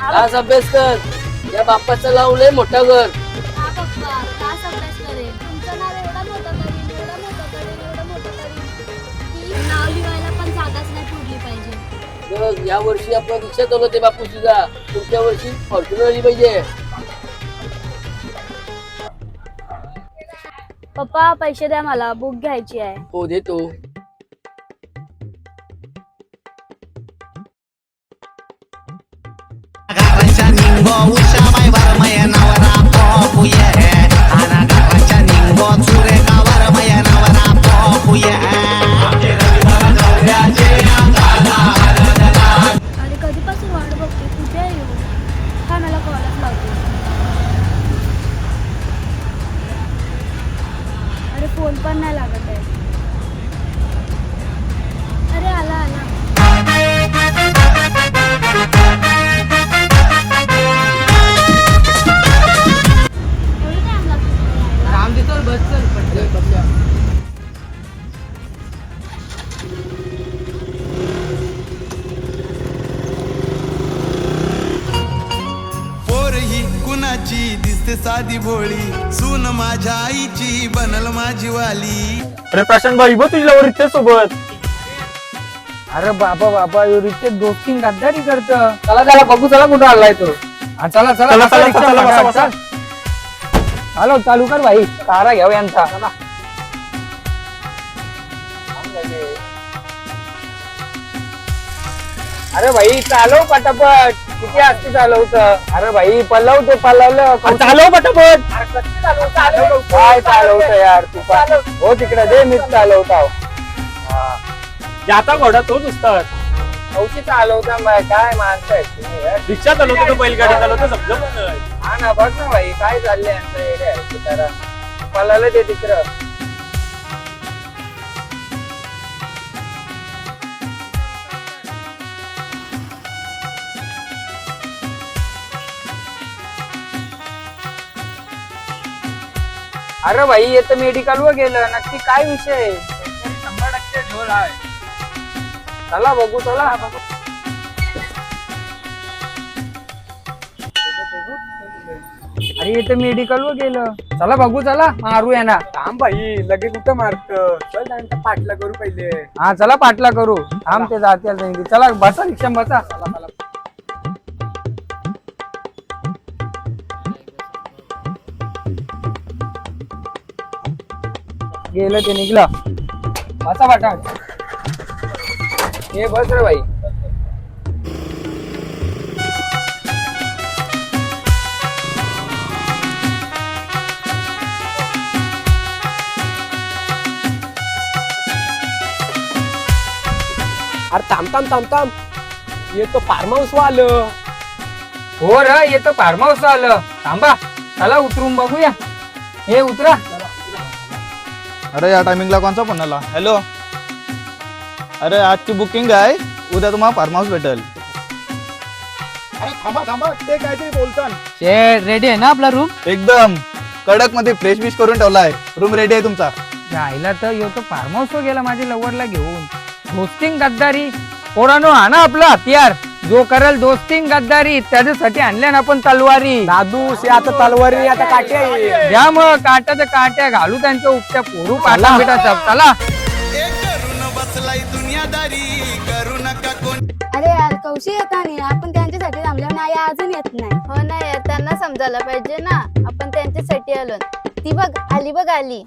आज अभ्यास कर. या बाप्पाचं लावलंय मोठं घर. हा पप्पा तास अभ्यास करेल. तुमचं नाव एवढं मोठं करीन, एवढं मोठं करेल, एवढं मोठं करीन की नाव लिहायला पण जागाच नाही पुरली पाहिजे. तर या वर्षी आपण रिक्षा चालवते बापू तुझा. पुढच्या वर्षी फॉर्च्युनर आली पाहिजे. पप्पा पैसे द्या, मला बुक घ्यायची आहे. हो देतो. आणि कधीपासून वाट बघते, कुठे आहे येऊ? हा मला कॉलच लावते. अरे फोन पण नाही लागत आहे. अरे आला आला. एवढं टाइम लागतो राम देतो बस चल पटकन. पोर ही कुणाची दिसते साधी भोळी, सून माझ्या आईची बनल माझी वाली. अरे प्रशांत भाई बघ तुझ्या रिक्षा सोबत. अरे बाबा बाबा रिक्षेत दोस्ती गद्दारी करत. चला चला बघू चला कुठं आणलाय तो. चला चला चला, बसा, चला, रिक्षा चला, बघा, बसा, बसा. चल. हॅलो चालू कर भाई, तारा घ्याव यांचा. अरे भाई चालव पटापट, किती असते चालवत. अरे भाई पलव ते पलवलं. चालव पटापट. काय चालवत यार तू पण. हो तिकडे दे, मीच चालवता. ज्याचा घोडा तोच असतात. कौशी चालवता काय माणसं आहेत तुम्ही यार. रिक्षा चालवतो तो बैलगाडी चालवतो समजा पण नाही. हा ना बघ ना भाई, काय चाललंय यांचं एरिया जरा पलाला ते तिकडं. अरे भाई येतं मेडिकल वर गेलं, नक्की काय विषय आहे? 100% झोल आहे. चला बघू, चला बघू. अरे येतं मेडिकल वर गेलं. चला बघू, चला मारू यांना. थांब भाई लगेच कुठं मारत. चल त्यांचा पाठला करू पहिले. हा चला पाटला करू. थांब ते जाते. चला बसा, रिक्षा बसा. गेलं ते निघलं. बसा पाठा. हे बस रे भाई. अरे थांब येतो फार्म हाऊस आलं. हो र, येतं फार्म हाऊस आलं. थांबा, चला उतरून बघूया. हे उतरा. अरे या टायमिंगला कोणचा फोन आला. हॅलो, अरे आजची बुकिंग आहे, उद्या तुम्हाला फार्म हाऊस भेटेल. अरे थांबा ते काहीतरी बोलतात. रेडी आहे ना आपला रूम? एकदम कडक मध्ये फ्रेश विश करून ठेवलाय. रूम रेडी आहे तुमचा. जायला तर येतो फार्म हाऊस वर गेला माझ्या लवरला घेऊन. दोस्तिंग गद्दारी पोरानो, हा ना आपला हत्यार. जो करल दोस्तिंग गद्दारी त्याच्यासाठी आणल्या ना आपण तलवारी. दादू आता तलवारी आता काटे आहे. द्या मग काट्याच्या काट्या घालू त्यांच्या उपट्या पोरू पाठला बेटा सब. चला करून बसलाय दुनियादारी, करू नका कोण. अरे यार कौशी येता नाही, आपण त्यांच्यासाठी थांबल्यावर नाही अजून येत नाही. हो ना यार, त्यांना समजायला पाहिजे ना आपण त्यांच्यासाठी आलो. ती बघ आली, बघ आली.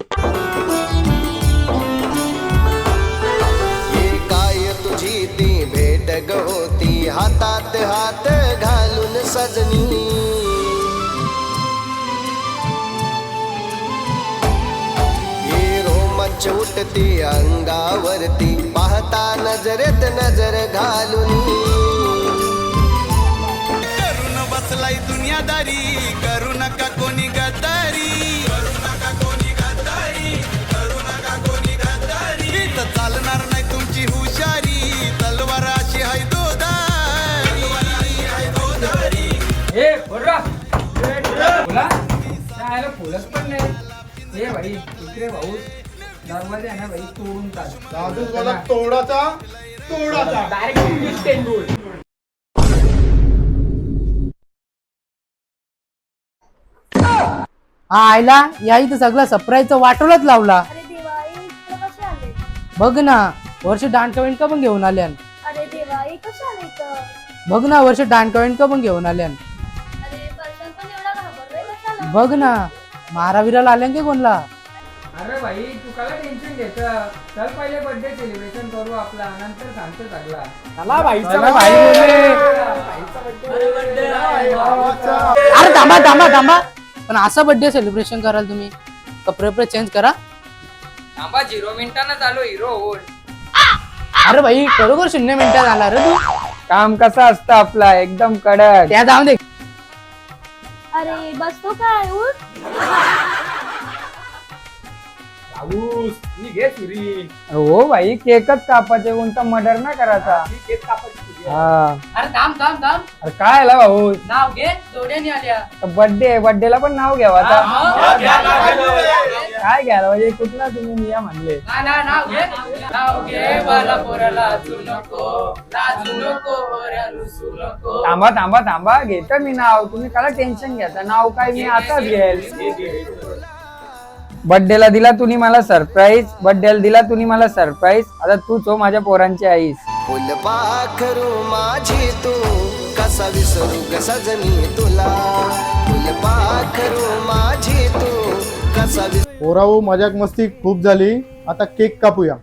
काय तुझी ती भेट गवती, हातात हात घालून सजनी. ही रोमांच उठती अंगावरती, पाहता नजरेत नजर घालून. करून बसलाय दुनियादारी, करू नका कोणी गद्दारी. करू नका कोणी गद्दारी, करू नका कोणी गद्दारी. इथं चालणार नाही तुमची हुशारी, तलवार अशी हाय दोधारी. हे बोला फुलच पण नाही. हे भाई इकडे भाऊ दरवाजा आहे ना भाई, तोडून टाक. तोडाचा डायरेक्ट हा आयला या इथं सगळं सरप्राईजचं वाटोलाच लावला. अरे देवा इकडे कसे आले? बघ ना वर्ष डांडका विंडका पण घेऊन आल्यान. अरे देवा कसे आले इथं? बघ ना वर्ष डांडका विंडका पण घेऊन आल्यान. अरे वर्षात पण एवढा घाबरलोय कशाला? बघ ना माराविराला आल्यान की कोणला. अरे भाई तू काला टेन्शन घेत. चल पहिले बर्थडे सेलिब्रेशन करू आपला, नंतर सांगतो सगळा. चला भाईचा चला birthday. भाई अरे थांबा थांबा थांबा, पण असा बर्थडे सेलिब्रेशन कराल तुम्ही? कपडे चेंज करा. थांबा 0 मिनिटांना चालू हिरो होऊन. अरे भाई बरोबर 0 मिनिटात आला रे तू. काम कसं असतं आपला एकदम कडक. त्या जाऊन दे. अरे बसतो काय उठ. पाऊस ही घे सुरी. हो भाई केकच कापायचे, कोणता मर्डर ना करायचा. ही केक कापायची सुरी आहे. हा अरे थांब थांब थांब, अरे काय आला भाऊ, नाव घे. जोड्याने आल्या. बर्थडेला पण नाव घ्यावं आता. हा, घ्या, घ्या. काय घ्यायला म्हणजे कुठला तुम्ही नियम म्हणले. नाव घे. नाव घे मला पोरा लाजू नको, लाजू नको पोरा रुसू नको. थांबा थांबा थांबा, घेतो मी नाव. तुम्ही काला टेन्शन घेता, नाव काय मी आताच घेईल. बर्थडेला दिला तुम्ही मला सरप्राईज, बर्थडेला दिला तुम्ही मला सरप्राईज. आता तूच हो माझ्या पोरांची आईस. फुलपाखरू माझी तू कसा विसरू कसा जनी तुला. फुलपाखरू माझी तू कसा विसरू. पोराओ मजाक मस्ती खूप झाली, आता केक कापूया.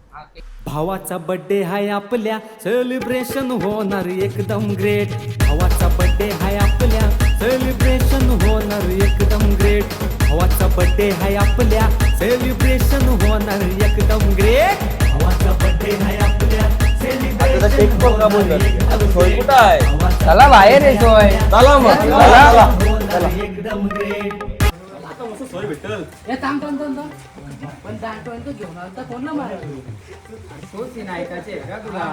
भावाचा बर्थडे हाय आपल्या, सेलिब्रेशन होणार एकदम ग्रेट. भावाचा बर्थडे हाय आपल्या, सेलिब्रेशन होणार एकदम ग्रेट. भावाचा बर्थडे हाय आपल्या, सेलिब्रेशन होणार एकदम ग्रेट. भावाचा बर्थडे हाय आपल्या, आता केक पण कापून झाली. आता सोय कुठं आहे? चला बाहेर येतोय. चला मग चला. एकदम ग्रेट. हे थांब थांब थांब थांब. पण दांडका घेऊन आलता कोण ना मारा. तोच ऐकायचे का तुला?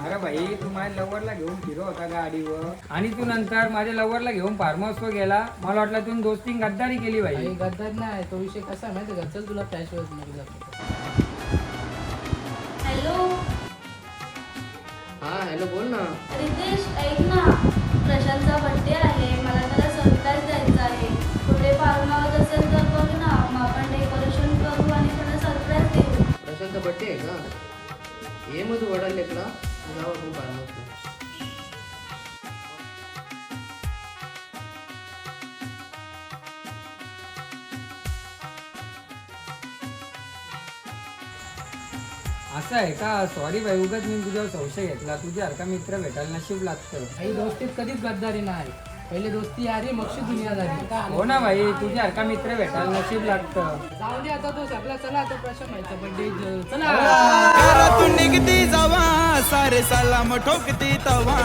अरे भाई तू माझ्या लवरला घेऊन फिरव होता गाडीवर, आणि तू नंतर माझ्या लवरला घेऊन फार्म हाऊसवर गेला. मला वाटलं तुम्ही दोस्ती गद्दारी केली भाई. काही गद्दार नाही, तो विषय कसा आहे माहिती का? चल तुला फ्लॅश मध्ये हॅलो हा हॅलो बोल ना. रितेश ऐक ना, प्रशांतचा बर्थडे आहे, मला त्याला सरप्राईज द्यायचा आहे. कुठे फार्म हाऊस असेल तर बघ ना, मग आपण डेकोरेशन करू आणि त्याला सरप्राईज देऊ. प्रशांतचा बर्थडे आहे का? ये मग तू वडाल लेकला जाऊ आपण फार्म. असं आहे का? सॉरी भाई, उगाच मी तुझ्यावर संशय घेतला. तुझ्यासारखा मित्र भेटायला नशीब लागतं. काही दोस्तीत कधीच गद्दारी नाही. पहिले दोस्ती यारी मग दुनियादारी. हो ना भाई, तुझ्यासारखा मित्र भेटायला नशीब लागतं. जाऊ दे आता तो सगळा. चला आता प्रशांत व्हायचा बर्थडे. चला घरातून निघती जावा सारे सलाम ठोकती तवा.